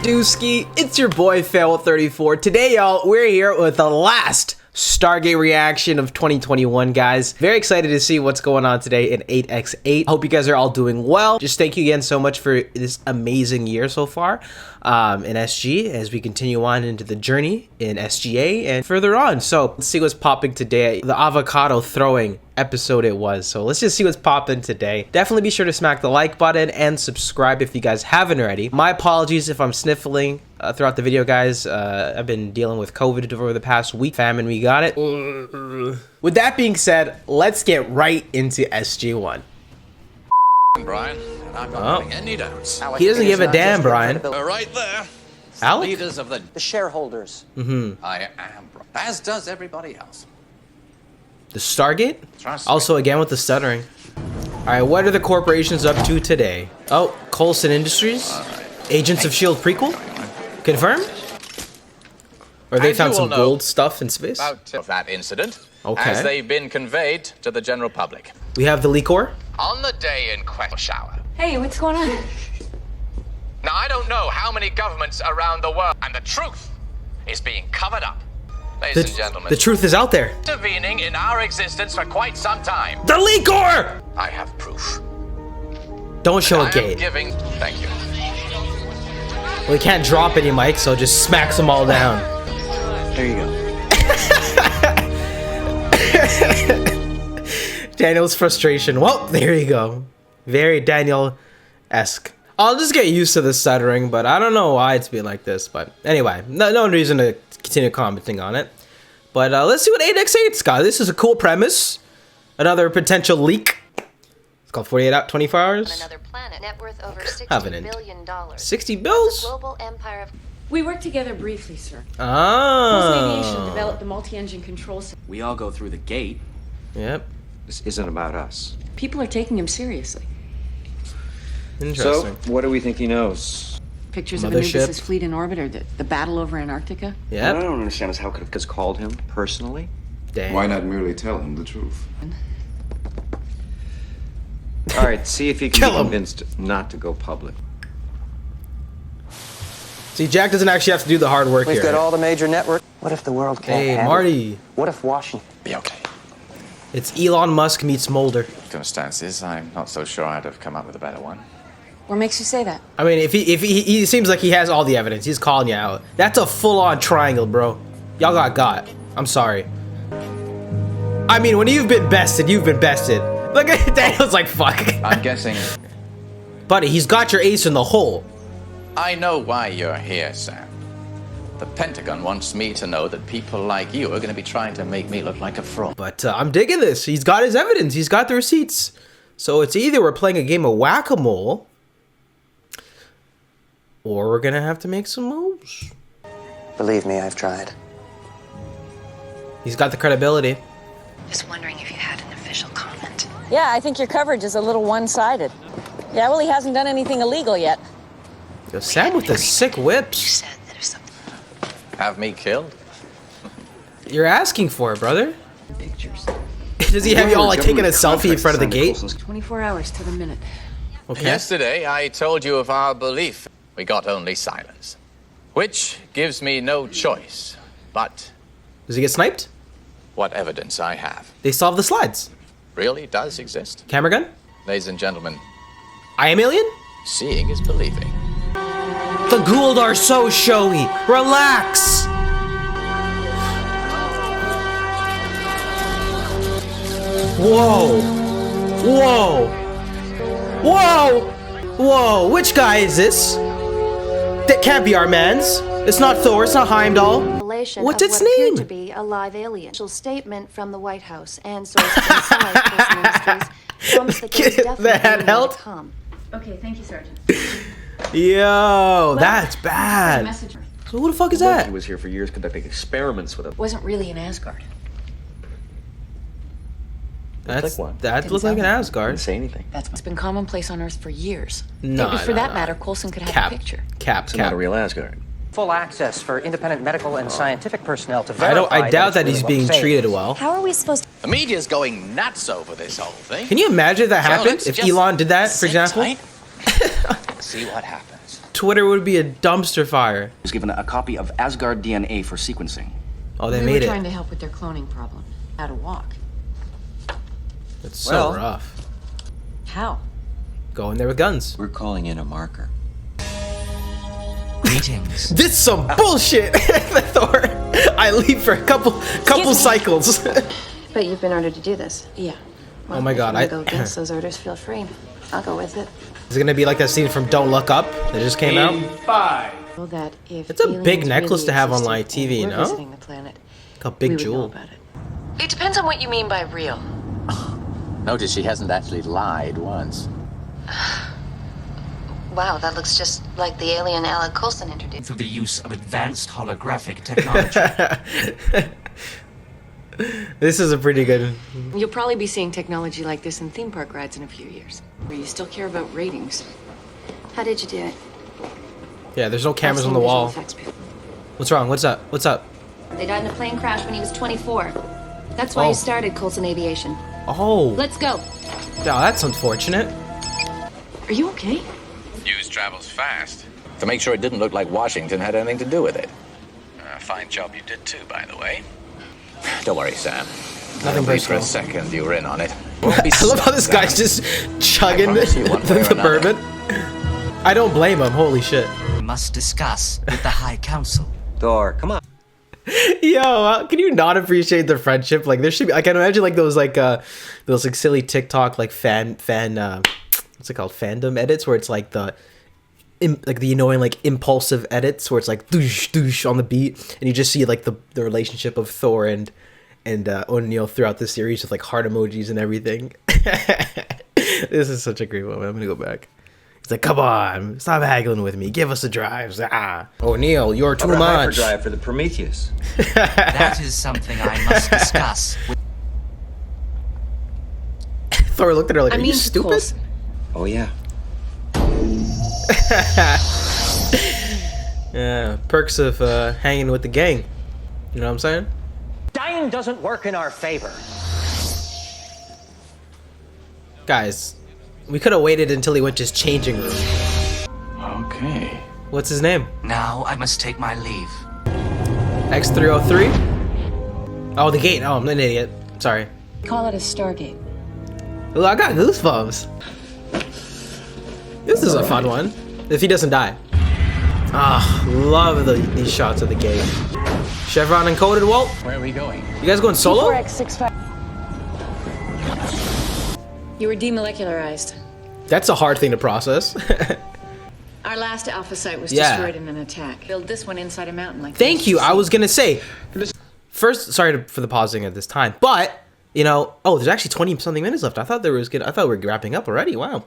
Dooski? It's your boy Fail34. Today, y'all, we're here with the last Stargate reaction of 2021, guys. Very excited to see what's going on today in 8x8. Hope you guys are all doing well. Just thank you again so much for this amazing year so far in SG as we continue on into the journey in SGA and further on. So let's see what's popping today. The avocado throwing episode it was. So let's just see what's popping today. Definitely be sure to smack the like button and subscribe if you guys haven't already. My apologies if I'm sniffling throughout the video, guys. I've been dealing with COVID over the past week. Famine, we got it. With that being said, let's get right into SG-1. Brian, and I'm not having any doubts. He doesn't give a damn, Brian. Right there. Alec? Leaders of the shareholders. I am, as does everybody else. The Stargate? Trust me. Also, again with the stuttering. Alright, what are the corporations up to today? Oh, Coulson Industries? Agents of S.H.I.E.L.D. prequel? Confirmed? Or they found some gold stuff in space? About that incident, Okay. as they've been conveyed to the general public. We have the Liquor. On the day in question shower. Hey, what's going on? Now, I don't know how many governments around the world, and the truth is being covered up. Ladies and gentlemen, The truth is out there. intervening in our existence for quite some time. The Liquor! I have proof. Don't show I a am gate. giving. Thank you. We can't drop any mics, so just smacks them all down. There you go. Daniel's frustration. Well, there you go. Very Daniel-esque. I'll just get used to the stuttering, but I don't know why it's been like this. But anyway, no reason to continue commenting on it. But let's see what 8x8's got. This is a cool premise. Another potential leak. It's called 48 out, 24 hours. On another planet, net worth over Covenant. $60 billion. 60 bills? Global empire of... We worked together briefly, sir. Oh. Aviation developed the multi-engine control system. We all go through the gate. Yep. This isn't about us. People are taking him seriously. Interesting. So, what do we think he knows? Pictures of Mothership. Anubis' fleet in orbit, or the battle over Antarctica. What I Yep. don't understand is how Kafka's called him personally. Damn. Why not merely tell him the truth? All right, see if he can Kill be him. convinced not to go public. See, Jack doesn't actually have to do the hard work We've here. got all the major network. What if the world can't Hey, handle Marty. it? What if Washington? Be okay. It's Elon Musk meets Mulder. Circumstances, I'm not so sure I'd have come up with a better one. What makes you say that? I mean, if he seems like he has all the evidence. He's calling you out. That's a full-on triangle, bro. Y'all got. I'm sorry. I mean, when you've been bested, you've been bested. Look at Daniel's like, fuck. I'm guessing. Buddy, he's got your ace in the hole. I know why you're here, Sam. The Pentagon wants me to know that people like you are going to be trying to make me look like a fraud. But I'm digging this. He's got his evidence. He's got the receipts. So it's either we're playing a game of whack-a-mole, or we're gonna have to make some moves. Believe me, I've tried. He's got the credibility. Just wondering if you had an official comment. Yeah, I think your coverage is a little one-sided. Yeah, well, he hasn't done anything illegal yet. Yo, Sam with the sick You whips. said that if something... Have me killed? You're asking for it, brother. Pictures. Does he have you all like taking a selfie in front of the gate? 24 hours to the minute. Okay. Yesterday, I told you of our belief. We got only silence. Which gives me no choice. But Does he get sniped? what evidence I have They solved the slides. really does exist. Camera gun? Ladies and gentlemen, I am alien? seeing is believing. The Gould are so showy. Relax. Whoa. Whoa. Whoa. Whoa. Which guy is this? That can't be our man's. It's not Thor. It's not Heimdall. Revelation What's of its what appeared name? to be a live alien. Official statement from the White House and sources inside Coulson Industries promise that there's Get definitely that more help? to come. Okay, thank you, Sergeant. Yo, that's bad. Message So who the fuck is He that? was here for years conducting experiments with him. wasn't really in Asgard. That's like one. that looks like an Didn't Asgard. say anything. It's been commonplace on Earth for years. No, Maybe for no, that no. matter, Coulson could have Cap. a picture. Cap. It's not a real Asgard. Full access for independent medical and scientific personnel to verify. I doubt that it's he's really being what I'm treated saying. well. How are we supposed to... The media's going nuts over this whole thing. Can you imagine if that So happened? let's If just Elon did that, for sit example? tight, see what happens. Twitter would be a dumpster fire. Was given a copy of Asgard DNA for sequencing. Oh, they We made were it. trying to help with their cloning problem. How to walk. It's so Well- rough. How? Go in there with guns. We're calling in a marker. Greetings. This some bullshit, Thor. I leave for a couple cycles. But you've been ordered to do this. Yeah. Oh my God, If you wanna go against those orders, feel free. I'll go with it. Is it gonna be like that scene from Don't Look Up that just came out? Well, that if It's a big aliens necklace really to have on existed live TV, and were no? visiting the planet, Like a we big would know jewel. about it. It depends on what you mean by real. Notice she hasn't actually lied once. Wow, that looks just like the alien Alec Coulson introduced. Through the use of advanced holographic technology. This is a pretty good. You'll probably be seeing technology like this in theme park rides in a few years. Where you still care about ratings. How did you do it? Yeah, there's no cameras I've on seen the visual wall. effects before. What's wrong? What's up? What's up? They died in a plane crash when he was 24. That's why Oh. he started Coulson Aviation. Oh, Let's go. oh, that's unfortunate. Are you okay? News travels fast. To make sure it didn't look like Washington had anything to do with it. Fine job you did too, by the way. Don't worry, Sam. Nothing Wait for a personal. second, you were in on it. I love how this guy's just chugging I promise you one way or the another. bourbon. I don't blame him. Holy shit. We must discuss with the High Council. Thor, come on. Yo, can you not appreciate the friendship? Like there should be. I can imagine like those like silly TikTok like fan what's it called, fandom edits where it's like the annoying like impulsive edits where it's like doosh doosh on the beat and you just see like the relationship of Thor and O'Neill throughout the series with like heart emojis and everything. This is such a great moment. I'm gonna go back. He's like, come on, stop haggling with me. Give us a drive. O'Neill, you're too much. Hyperdrive for the Prometheus. That is something I must discuss with Thor looked at her like, are you stupid? Coulson. Oh yeah. Yeah, perks of hanging with the gang. You know what I'm saying? Dying doesn't work in our favor. Guys, we could have waited until he went to his changing room. Okay. What's his name? Now I must take my leave. X303? Oh, the gate. Oh, I'm an idiot. Sorry. Call it a Stargate. Ooh, I got goosebumps. This is a fun one. If he doesn't die. Ah, love these shots of the gate. Chevron encoded, Walt? Where are we going? You guys going solo? 4X65. You were demolecularized. That's a hard thing to process. Our last alpha site was Yeah. destroyed in an attack. Build this one inside a mountain like Thank this. you. I was gonna say, first, sorry for the pausing at this time, but you know, oh, there's actually 20 something minutes left. I thought we were wrapping up already. Wow,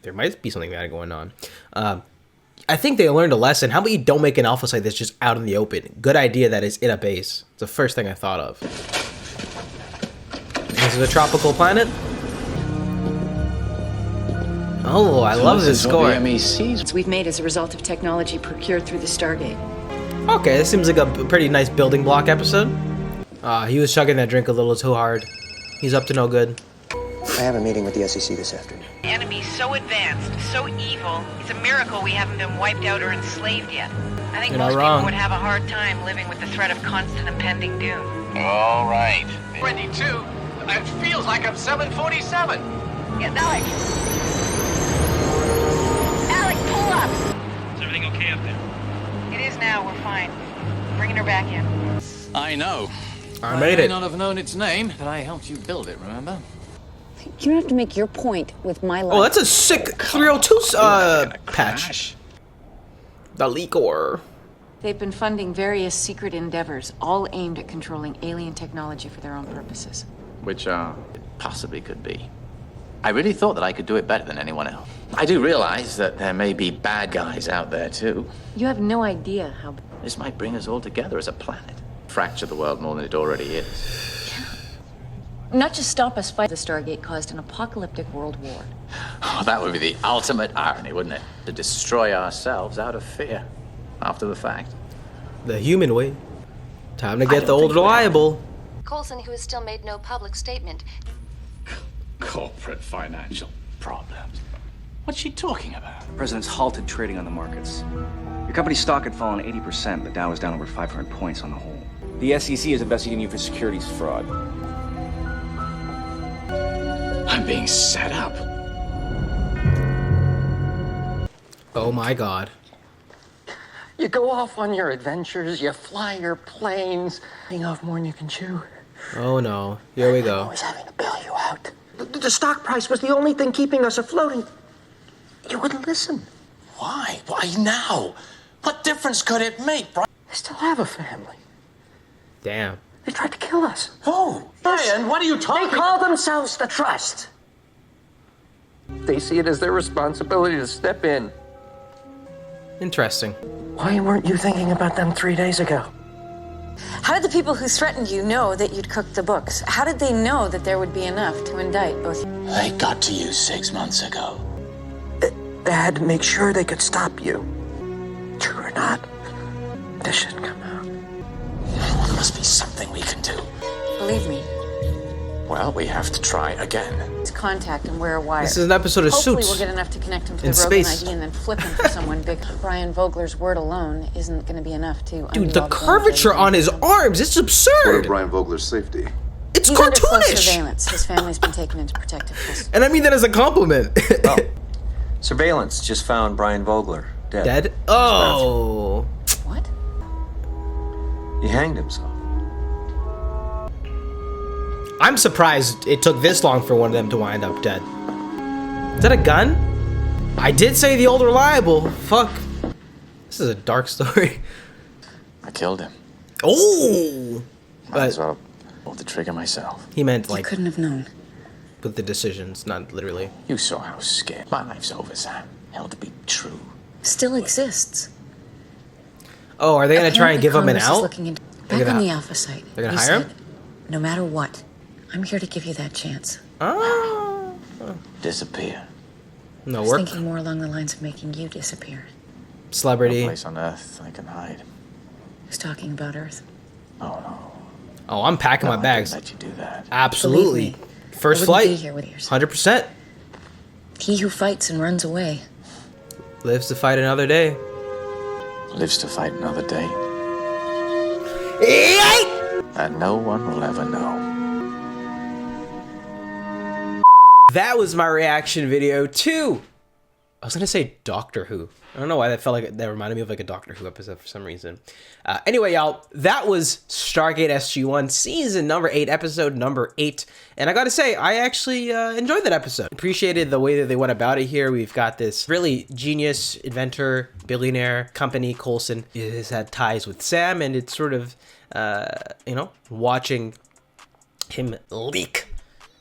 there might be something bad going on. I think they learned a lesson. How about you don't make an alpha site that's just out in the open? Good idea that is in a base. It's the first thing I thought of. This is a tropical planet. Oh, I love this score. MECs. We've made as a result of technology procured through the Stargate. Okay, this seems like a pretty nice building block episode. He was chugging that drink a little too hard. He's up to no good. I have a meeting with the SEC this afternoon. The enemy's so advanced, so evil, it's a miracle we haven't been wiped out or enslaved yet. I think You're not most wrong. people would have a hard time living with the threat of constant impending doom. All right. 22. It feels like I'm 747. Yeah, Alec! Alec, pull up! Is everything okay up there? It is now, we're fine. Bringing her back in. I know. I made may it. not have known its name, but I helped you build it, remember? You don't have to make your point with my life. Oh, that's a sick 302 patch. The Leakor. They've been funding various secret endeavors, all aimed at controlling alien technology for their own purposes. Which it possibly could be. I really thought that I could do it better than anyone else. I do realize that there may be bad guys out there too. You have no idea how... This might bring us all together as a planet. Fracture the world more than it already is. Not just stop us fight the Stargate caused an apocalyptic world war. Oh, that would be the ultimate irony, wouldn't it? To destroy ourselves out of fear. After the fact. The human way. Time to get the old reliable. Coulson, who has still made no public statement. Corporate financial problems. What's she talking about? The president's halted trading on the markets. Your company's stock had fallen 80%. The Dow was down over 500 points on the whole. The SEC is investigating you for securities fraud. I'm being set up. Oh my god. You go off on your adventures, you fly your planes, eating off more than you can chew. Oh no. Here we go. Always having to bail you out. The stock price was the only thing keeping us afloat, and you wouldn't listen. Why? Why now? What difference could it make, Brian? I still have a family. Damn. They tried to kill us. Who? Brian, what are you talking? They call themselves the Trust. They see it as their responsibility to step in. Interesting. Why weren't you thinking about them 3 days ago? How did the people who threatened you know that you'd cooked the books? How did they know that there would be enough to indict both? They got to you 6 months ago. They had to make sure they could stop you. True or not, this should come out. There must be something we can do. Believe me. Well, we have to try again. His contact and wear a wire. This is an episode of Hopefully Suits. we'll get enough to connect him to In the Rogan space. ID and then flip him for someone big. Brian Vogler's word alone isn't going to be enough to. Dude, the curvature on his arms, it's For absurd. Brian Vogler's safety. It's He's under close cartoonish. surveillance. His family's been taken into protective custody. And I mean that as a compliment. Oh. Surveillance just found Brian Vogler dead. Dead? Oh. What? He hanged himself. I'm surprised it took this long for one of them to wind up dead. Is that a gun? I did say the old reliable. Fuck. This is a dark story. I killed him. Oh. Might as well pull the trigger myself. He meant You like couldn't have known. with the decisions, not literally. You saw how scared. My life's over, Sam. Held to be true. Still exists. Oh, are they gonna try and give him an Congress is out? looking into- They're Back gonna- on the Alpha site. they're gonna you hire him? said, no matter what, I'm here to give you that chance. Oh. Disappear. No I was work. thinking more along the lines of making you disappear. No Celebrity. place on earth I can hide. Who's talking about Earth? Oh no. Oh, I'm packing my I bags. couldn't let you do that. Absolutely. Believe me, First I wouldn't be flight. here with yours. 100%. He who fights and runs away. Lives to fight another day. Lives to fight another day. Yay! And no one will ever know. That was my reaction video to, I was gonna say Doctor Who. I don't know why that felt like that reminded me of like a Doctor Who episode for some reason. Anyway, y'all, that was Stargate SG-1 season number 8, episode number 8. And I gotta say, I actually enjoyed that episode. Appreciated the way that they went about it here. We've got this really genius inventor, billionaire company, Coulson, has had ties with Sam, and it's sort of, you know, watching him leak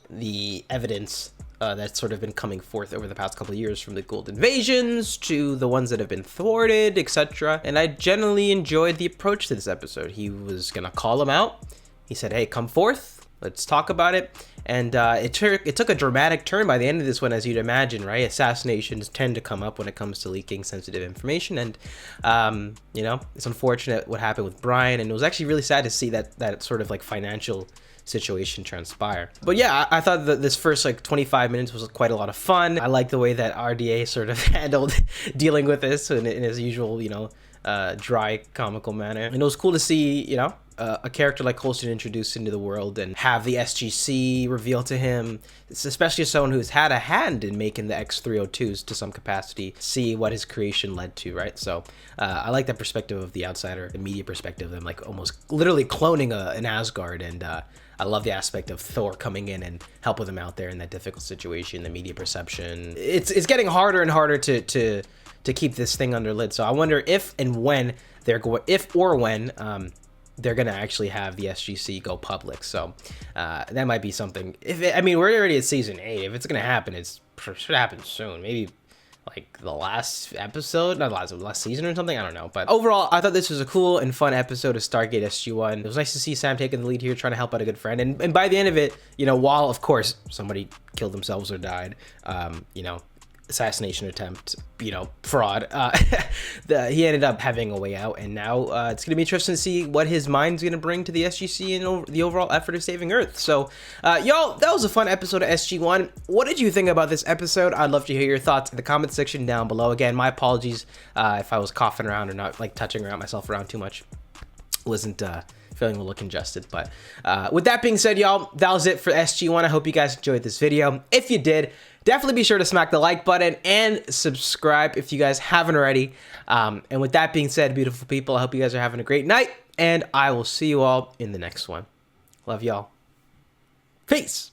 the evidence that's sort of been coming forth over the past couple of years, from the Gold Invasions to the ones that have been thwarted, etc. And I generally enjoyed the approach to this episode. He was gonna call him out. He said, hey, come forth, let's talk about it. And it took a dramatic turn by the end of this one, as you'd imagine, right? Assassinations tend to come up when it comes to leaking sensitive information, and you know, it's unfortunate what happened with Brian, and it was actually really sad to see that sort of like financial situation transpire. But yeah, I thought that this first like 25 minutes was quite a lot of fun. I like the way that RDA sort of handled dealing with this in his usual, you know, dry comical manner. And it was cool to see, you know, a character like Coulson introduced into the world and have the SGC revealed to him. It's especially someone who's had a hand in making the X-302s to some capacity, see what his creation led to, right? So I like that perspective of the outsider, the media perspective, them like almost literally cloning an Asgard. And I love the aspect of Thor coming in and helping them out there in that difficult situation, the media perception. It's getting harder and harder to keep this thing under lid. So I wonder if and when they're going, if or when they're gonna actually have the SGC go public. So that might be something. I mean, we're already at season 8. If it's gonna happen, it should happen soon. Maybe like the last episode, not last season or something. I don't know. But overall, I thought this was a cool and fun episode of Stargate SG-1. It was nice to see Sam taking the lead here, trying to help out a good friend. And by the end of it, you know, while of course somebody killed themselves or died, you know, assassination attempt, you know, fraud. He ended up having a way out, and now it's gonna be interesting to see what his mind's gonna bring to the SGC and the overall effort of saving Earth. So y'all, that was a fun episode of SG-1. What did you think about this episode? I'd love to hear your thoughts in the comment section down below. Again, my apologies if I was coughing around or not like touching around myself around too much. Wasn't feeling a little congested. But with that being said, y'all, that was it for SG-1. I hope you guys enjoyed this video. If you did, definitely be sure to smack the like button and subscribe if you guys haven't already. And with that being said, beautiful people, I hope you guys are having a great night, and I will see you all in the next one. Love y'all. Peace.